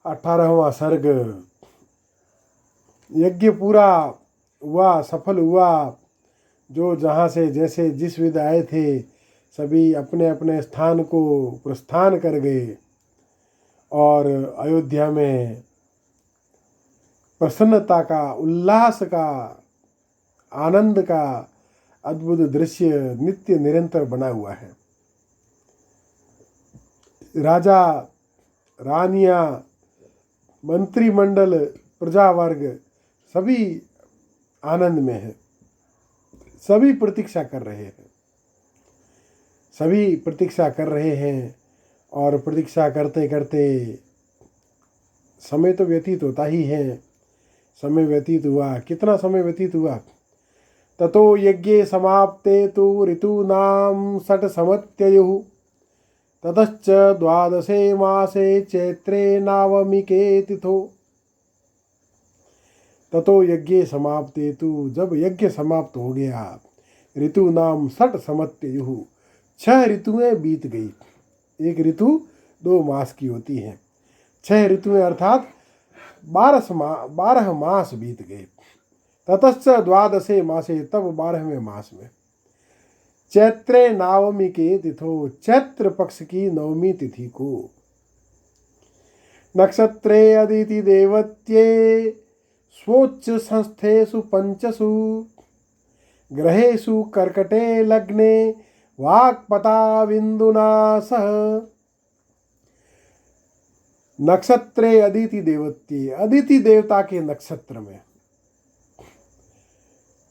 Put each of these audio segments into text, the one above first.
18वां सर्ग। यज्ञ पूरा हुआ, सफल हुआ। जो जहाँ से जैसे जिस विध आए थे सभी अपने अपने स्थान को प्रस्थान कर गए और अयोध्या में प्रसन्नता का, उल्लास का, आनंद का अद्भुत दृश्य नित्य निरंतर बना हुआ है। राजा, रानियां, मंत्रिमंडल, प्रजा वर्ग सभी आनंद में है। सभी प्रतीक्षा कर रहे हैं, सभी प्रतीक्षा कर रहे हैं और प्रतीक्षा करते करते समय तो व्यतीत होता ही है। समय व्यतीत हुआ, कितना समय व्यतीत हुआ। ततो यज्ञे समाप्ते तु ऋतूनां षट् समत्ययुः ततश्च द्वादशे मासे चैत्रे नवमिके तिथो। ततो यज्ञ समाप्ते तु, जब यज्ञ समाप्त हो गया, ऋतु नाम षट् समत्ययुः, 6 ऋतुएं बीत गई। एक ऋतु 2 मास की होती है। 6 ऋतुएं अर्थात 12 मास बीत गए। ततश्च द्वादशे मासे, तब 12वें मास में चैत्रे नवमी के तिथो, चैत्र पक्ष की 9वीं तिथि को, नक्षत्रे अदिति देवत्ये स्वोच्च संस्थेषु पंचसु ग्रहेषु कर्कटे लग्ने वाक्पता बिंदुना सह। नक्षत्रे अदिति देवत्ये, अदिति देवता के नक्षत्र में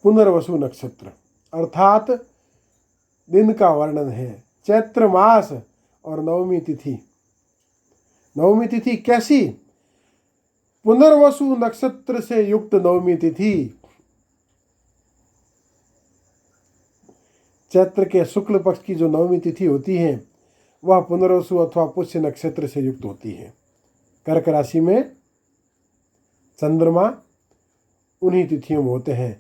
पुनर्वसु नक्षत्र अर्थात दिन का वर्णन है। चैत्र मास और 9वीं तिथि। 9वीं तिथि कैसी? पुनर्वसु नक्षत्र से युक्त 9वीं तिथि चैत्र के शुक्ल पक्ष की जो 9वीं तिथि होती है वह पुनर्वसु अथवा पुष्य नक्षत्र से युक्त होती है। कर्क राशि में चंद्रमा उन्हीं तिथियों में होते हैं।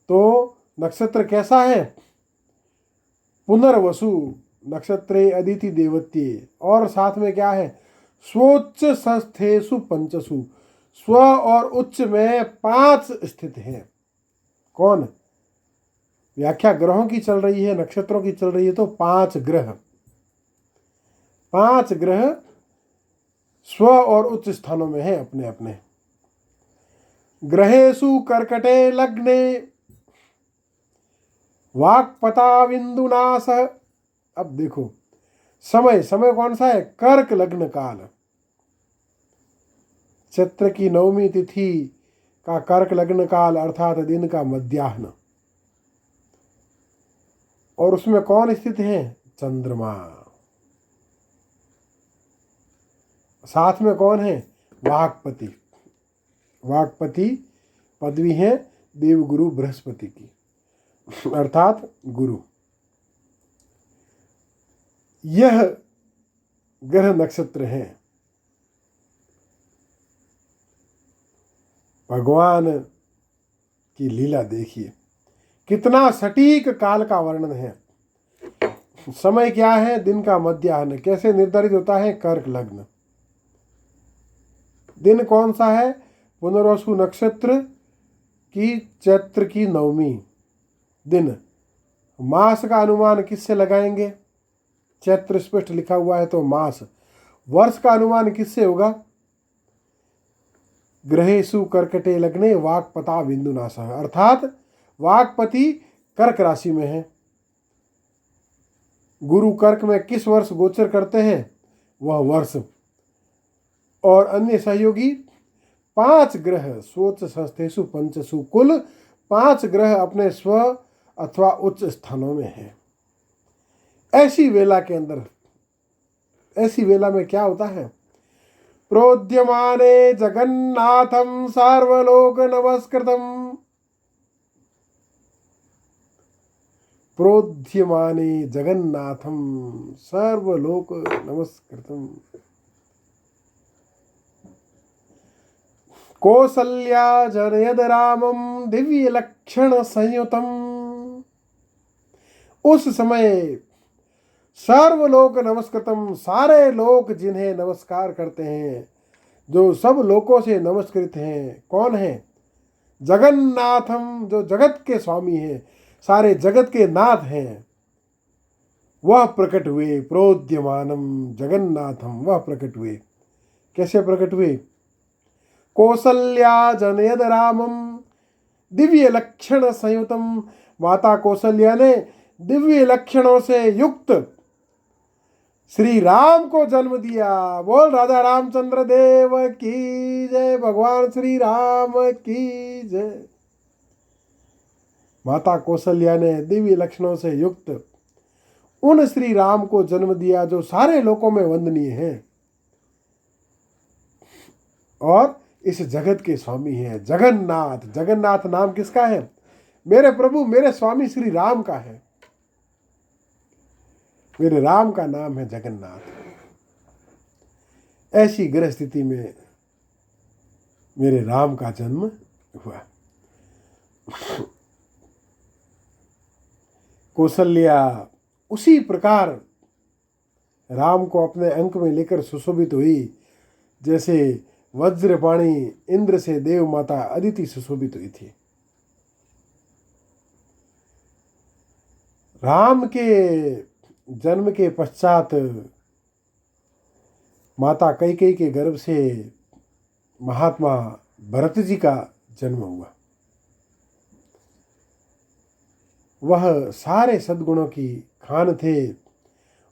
तो नक्षत्र कैसा है? पुनर्वसु नक्षत्रे अदिति देवत्ये, और साथ में क्या है? स्वोच्च संस्थेषु पंचसु, स्व और उच्च में 5 स्थित हैं। कौन? व्याख्या ग्रहों की चल रही है, नक्षत्रों की चल रही है, तो 5 ग्रह, 5 ग्रह स्व और उच्च स्थानों में है अपने अपने। ग्रहेषु कर्कटे लग्ने वाक्पता बिंदुना सह। अब देखो समय, समय कौन सा है? कर्क लग्न काल। चैत्र की 9वीं तिथि का कर्क लग्न काल अर्थात दिन का मध्याह्न। और उसमें कौन स्थित है? चंद्रमा। साथ में कौन है? वाक्पति। वाक्पति पदवी है देवगुरु बृहस्पति की अर्थात गुरु। यह ग्रह नक्षत्र हैं। भगवान की लीला देखिए, कितना सटीक काल का वर्णन है। समय क्या है? दिन का मध्याह्न। कैसे निर्धारित होता है? कर्क लग्न। दिन कौन सा है? पुनर्वसु नक्षत्र की चैत्र की 9वीं दिन। मास का अनुमान किससे लगाएंगे? चैत्र स्पष्ट लिखा हुआ है तो मास। वर्ष का अनुमान किससे होगा? ग्रहेषु कर्कटे लग्ने वाक्पता बिंदुना सह, अर्थात वाक्पति कर्क राशि में है। गुरु कर्क में किस वर्ष गोचर करते हैं? वह वर्ष। और अन्य सहयोगी 5 ग्रह स्वोच्च संस्थेषु पंचसु, कुल 5 ग्रह अपने स्व अथवा उच्च स्थानों में है। ऐसी वेला के अंदर, ऐसी वेला में क्या होता है? प्रोद्यमाने जगन्नाथम सर्वलोक नमस्कृतम। प्रोद्यमाने जगन्नाथम सर्वलोक नमस्कृतम। कौसल्या जनयद रामम दिव्य लक्षण संयुतम। उस समय सर्वलोक नमस्कृतम, सारे लोग जिन्हें नमस्कार करते हैं, जो सब लोकों से नमस्कृत हैं। कौन है? जगन्नाथम, जो जगत के स्वामी हैं, सारे जगत के नाथ हैं, वह प्रकट हुए। प्रोद्यमानम जगन्नाथम, वह प्रकट हुए। कैसे प्रकट हुए? कौसल्या जनयद रामम दिव्य लक्षण संयुतम। माता कौशल्या ने दिव्य लक्षणों से युक्त श्री राम को जन्म दिया। बोल राजा रामचंद्र देव की जय, भगवान श्री राम की जय। माता कौशल्या ने दिव्य लक्षणों से युक्त उन श्री राम को जन्म दिया जो सारे लोकों में वंदनीय हैं और इस जगत के स्वामी हैं। जगन्नाथ, जगन्नाथ नाम किसका है? मेरे प्रभु, मेरे स्वामी श्री राम का है। मेरे राम का नाम है जगन्नाथ। ऐसी ग्रह स्थिति में मेरे राम का जन्म हुआ। कौशल्या उसी प्रकार राम को अपने अंक में लेकर सुशोभित हुई जैसे वज्रपाणी इंद्र से देव माता अदिति सुशोभित हुई थी। राम के जन्म के पश्चात माता कैकेयी के गर्भ से महात्मा भरत जी का जन्म हुआ। वह सारे सद्गुणों की खान थे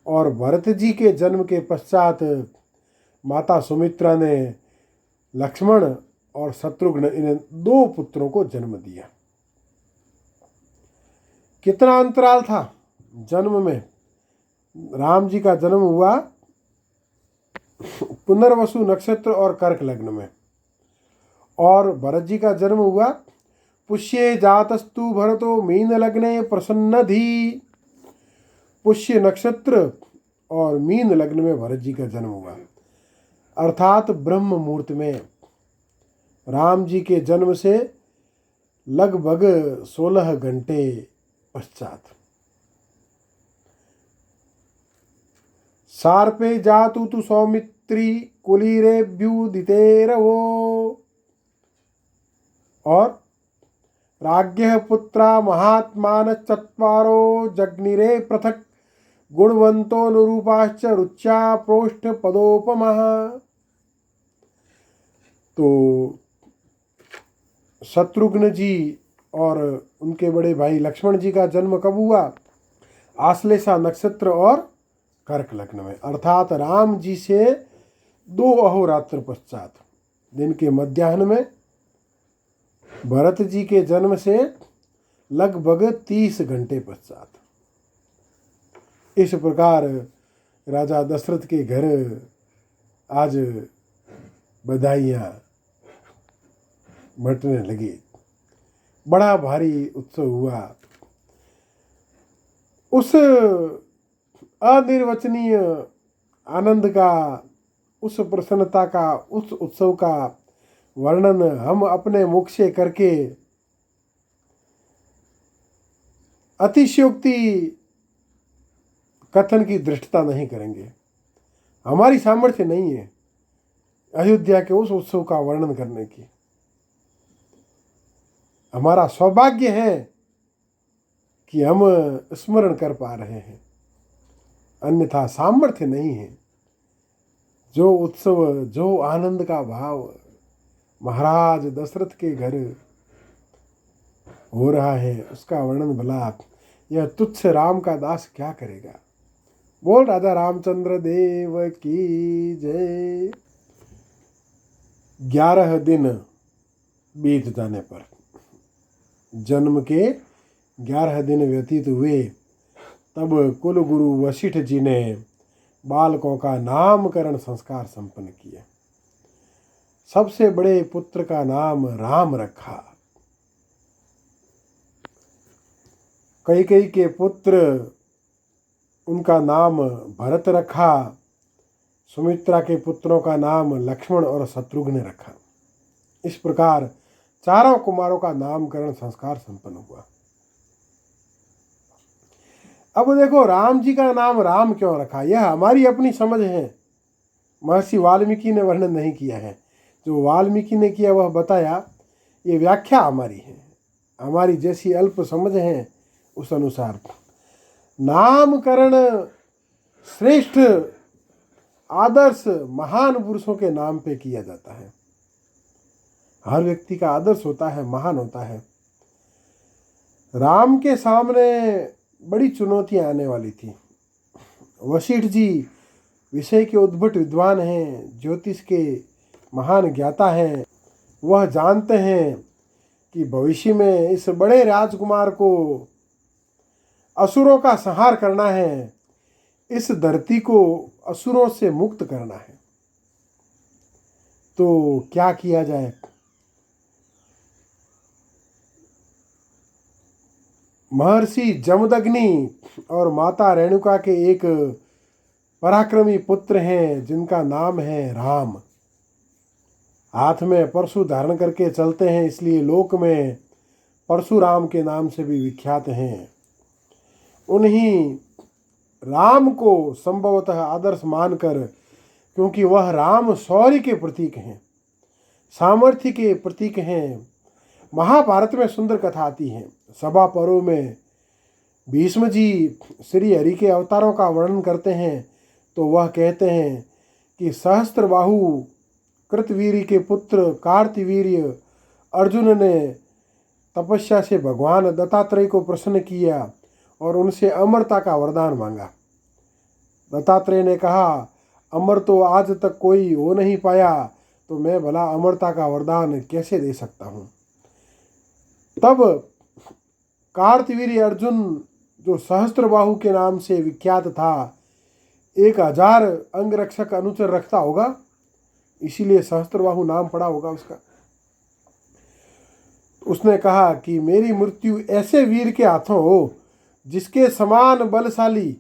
और भरत जी के जन्म के पश्चात माता सुमित्रा ने लक्ष्मण और शत्रुघ्न, इन 2 पुत्रों को जन्म दिया। कितना अंतराल था जन्म में? राम जी का जन्म हुआ पुनर्वसु नक्षत्र और कर्क लग्न में, और भरत जी का जन्म हुआ पुष्ये जातस्तु भरतो मीन लग्ने प्रसन्नधि। पुष्य नक्षत्र और मीन लग्न में भरत जी का जन्म हुआ, अर्थात ब्रह्म मुहूर्त में। राम जी के जन्म से लगभग 16 घंटे पश्चात। सार्पे जातु तु सौमित्री कुलीरेभ्युदितेरवो। और राज्ञः पुत्रा महात्मान चत्वारो जग्निरे पृथक् गुणवंतो अनुरूपाश्च रुच्या प्रोष्ठ पदोपमः। तो शत्रुघ्न जी और उनके बड़े भाई लक्ष्मण जी का जन्म कब हुआ? आश्लेषा नक्षत्र और कर्क लग्न में, अर्थात राम जी से 2 अहोरात्र पश्चात, दिन के मध्याह्न में। भरत जी के जन्म से लगभग 30 घंटे पश्चात। इस प्रकार राजा दशरथ के घर आज बधाइयाँ बंटने लगी। बड़ा भारी उत्सव हुआ। उस अनिर्वचनीय आनंद का, उस प्रसन्नता का, उस उत्सव का वर्णन हम अपने मुख से करके अतिशयोक्ति कथन की दृष्टता नहीं करेंगे। हमारी सामर्थ्य नहीं है अयोध्या के उस उत्सव का वर्णन करने की। हमारा सौभाग्य है कि हम स्मरण कर पा रहे हैं, अन्यथा सामर्थ्य नहीं है। जो उत्सव, जो आनंद का भाव महाराज दशरथ के घर हो रहा है, उसका वर्णन भला यह तुच्छ राम का दास क्या करेगा। बोल राजा रामचंद्र देव की जय। 11 दिन बीत जाने पर, जन्म के 11 दिन व्यतीत हुए, तब कुल गुरु वशिष्ठ जी ने बालकों का नामकरण संस्कार संपन्न किया। सबसे बड़े पुत्र का नाम राम रखा। कैकेयी के पुत्र, उनका नाम भरत रखा। सुमित्रा के पुत्रों का नाम लक्ष्मण और शत्रुघ्न रखा। इस प्रकार चारों कुमारों का नामकरण संस्कार संपन्न हुआ। अब देखो, राम जी का नाम राम क्यों रखा, यह हमारी अपनी समझ है, महर्षि वाल्मीकि ने वर्णन नहीं किया है। जो वाल्मीकि ने किया वह बताया, ये व्याख्या हमारी है, हमारी जैसी अल्प समझ है उस अनुसार। नामकरण श्रेष्ठ आदर्श महान पुरुषों के नाम पे किया जाता है। हर व्यक्ति का आदर्श होता है, महान होता है। राम के सामने बड़ी चुनौतियां आने वाली थी। वशिष्ठ जी विषय के उद्भट विद्वान हैं, ज्योतिष के महान ज्ञाता हैं। वह जानते हैं कि भविष्य में इस बड़े राजकुमार को असुरों का संहार करना है, इस धरती को असुरों से मुक्त करना है। तो क्या किया जाए? महर्षि जमदग्नि और माता रेणुका के एक पराक्रमी पुत्र हैं जिनका नाम है राम। हाथ में परशु धारण करके चलते हैं, इसलिए लोक में परशुराम के नाम से भी विख्यात हैं। उन्हीं राम को संभवतः आदर्श मानकर, क्योंकि वह राम शौर्य के प्रतीक हैं, सामर्थ्य के प्रतीक हैं। महाभारत में सुंदर कथा आती है। सभा पर्व में भीष्म जी श्री हरि के अवतारों का वर्णन करते हैं तो वह कहते हैं कि सहस्त्रबाहु कृतवीर्य के पुत्र कार्तवीर्य अर्जुन ने तपस्या से भगवान दत्तात्रेय को प्रसन्न किया और उनसे अमरता का वरदान मांगा। दत्तात्रेय ने कहा, अमर तो आज तक कोई हो नहीं पाया, तो मैं भला अमरता का वरदान कैसे दे सकता हूँ। तब कार्तवीर्य अर्जुन, जो सहस्त्रबाहु के नाम से विख्यात था, 1000 अंगरक्षक अनुचर रखता होगा, इसीलिए सहस्त्रबाहु नाम पड़ा होगा उसका। उसने कहा कि मेरी मृत्यु ऐसे वीर के हाथों हो जिसके समान बलशाली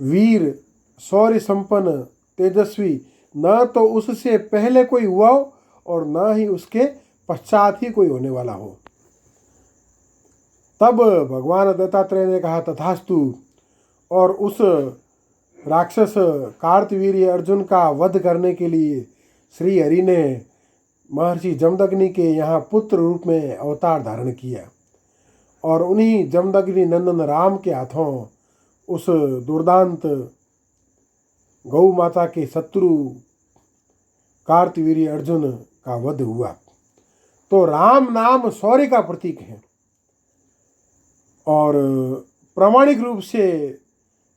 वीर, शौर्य संपन्न, तेजस्वी न तो उससे पहले कोई हुआ हो और न ही उसके पश्चात ही कोई होने वाला हो। तब भगवान दत्तात्रेय ने कहा, तथास्तु, और उस राक्षस कार्तवीर्य अर्जुन का वध करने के लिए श्री हरि ने महर्षि जमदग्नि के यहाँ पुत्र रूप में अवतार धारण किया और उन्हीं जमदग्नि नंदन राम के हाथों उस दुर्दांत गौ माता के शत्रु कार्तवीर्य अर्जुन का वध हुआ। तो राम नाम शौर्य का प्रतीक है और प्रामाणिक रूप से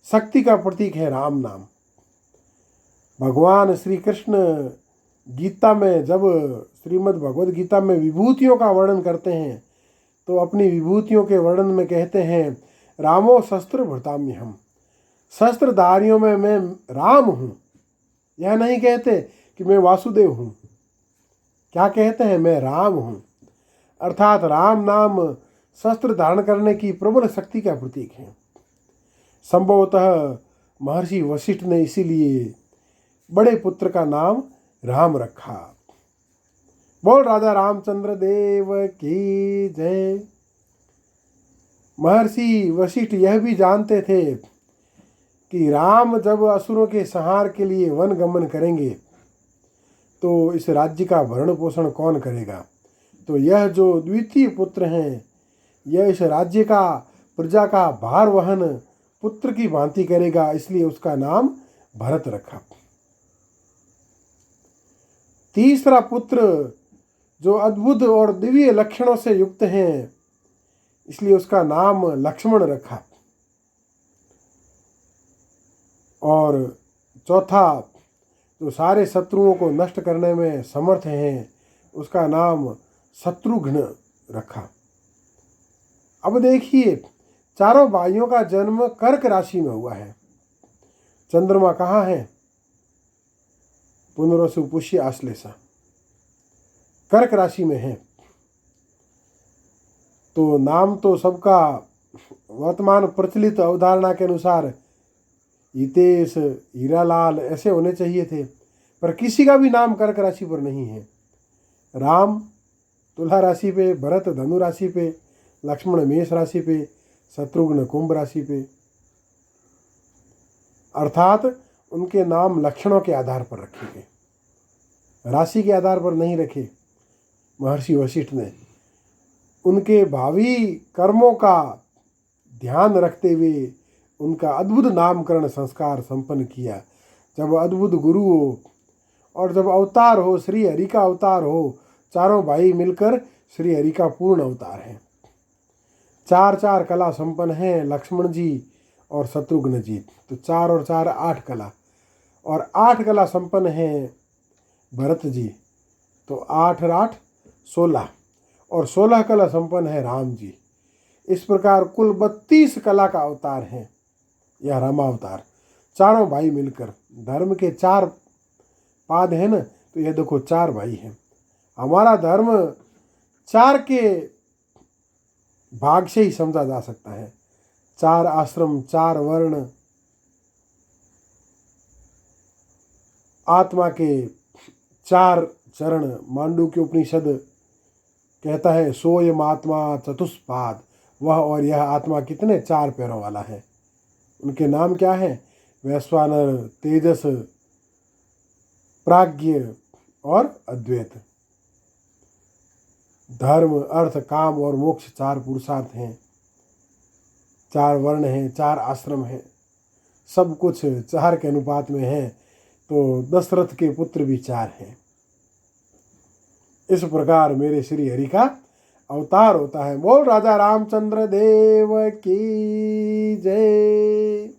शक्ति का प्रतीक है राम नाम। भगवान श्री कृष्ण गीता में, जब श्रीमद् भगवद गीता में विभूतियों का वर्णन करते हैं तो अपनी विभूतियों के वर्णन में कहते हैं, रामो शस्त्र भृताम्यहम्, शस्त्रधारियों में मैं राम हूँ। यह नहीं कहते कि मैं वासुदेव हूँ, क्या कहते हैं, मैं राम हूँ। अर्थात राम नाम शस्त्र धारण करने की प्रबल शक्ति का प्रतीक है। संभवतः महर्षि वशिष्ठ ने इसीलिए बड़े पुत्र का नाम राम रखा। बोल राजा रामचंद्र देव की जय। महर्षि वशिष्ठ यह भी जानते थे कि राम जब असुरों के संहार के लिए वन गमन करेंगे तो इस राज्य का भरण पोषण कौन करेगा। तो यह जो द्वितीय पुत्र हैं, यह इस राज्य का, प्रजा का भार वहन पुत्र की भांति करेगा, इसलिए उसका नाम भरत रखा। तीसरा पुत्र जो अद्भुत और दिव्य लक्षणों से युक्त हैं, इसलिए उसका नाम लक्ष्मण रखा। और चौथा जो सारे शत्रुओं को नष्ट करने में समर्थ हैं, उसका नाम शत्रुघ्न रखा। अब देखिए, चारों भाइयों का जन्म कर्क राशि में हुआ है। चंद्रमा कहाँ है? पुनरसु पुष्य आश्लेषा, कर्क राशि में है। तो नाम तो सबका वर्तमान प्रचलित अवधारणा के अनुसार हितेश, हीरालाल ऐसे होने चाहिए थे, पर किसी का भी नाम कर्क राशि पर नहीं है। राम तुला राशि पे, भरत धनु राशि पे, लक्ष्मण मेष राशि पे, शत्रुघ्न कुंभ राशि पे। अर्थात उनके नाम लक्षणों के आधार पर रखे गए। राशि के आधार पर नहीं रखे महर्षि वशिष्ठ ने। उनके भावी कर्मों का ध्यान रखते हुए उनका अद्भुत नामकरण संस्कार संपन्न किया। जब अद्भुत गुरु हो और जब अवतार हो, श्री हरि का अवतार हो, चारों भाई मिलकर श्री हरि का पूर्ण अवतार है। चार चार कला संपन्न हैं लक्ष्मण जी और शत्रुघ्न जी। तो 4 और 4 8 कला, और 8 कला संपन्न हैं भरत जी। तो 8 और 8 16, और 16 कला संपन्न है राम जी। इस प्रकार कुल 32 कला का अवतार है यह रामावतार। चारों भाई मिलकर धर्म के 4 पाद है ना, तो यह देखो 4 भाई हैं। हमारा धर्म 4 के भाग से ही समझा जा सकता है। 4 आश्रम, 4 वर्ण, आत्मा के 4 चरण। मांडुक्य उपनिषद कहता है सोयम आत्मा चतुष्पाद। वह और यह आत्मा कितने 4 पैरों वाला है। उनके नाम क्या है? वैश्वानर, तेजस, प्राज्ञ और अद्वैत। धर्म, अर्थ, काम और मोक्ष 4 पुरुषार्थ हैं, 4 वर्ण हैं, 4 आश्रम हैं। सब कुछ 4 के अनुपात में है। तो दशरथ के पुत्र भी 4 हैं। इस प्रकार मेरे श्री हरि का अवतार होता है। बोल राजा रामचंद्र देव की जय।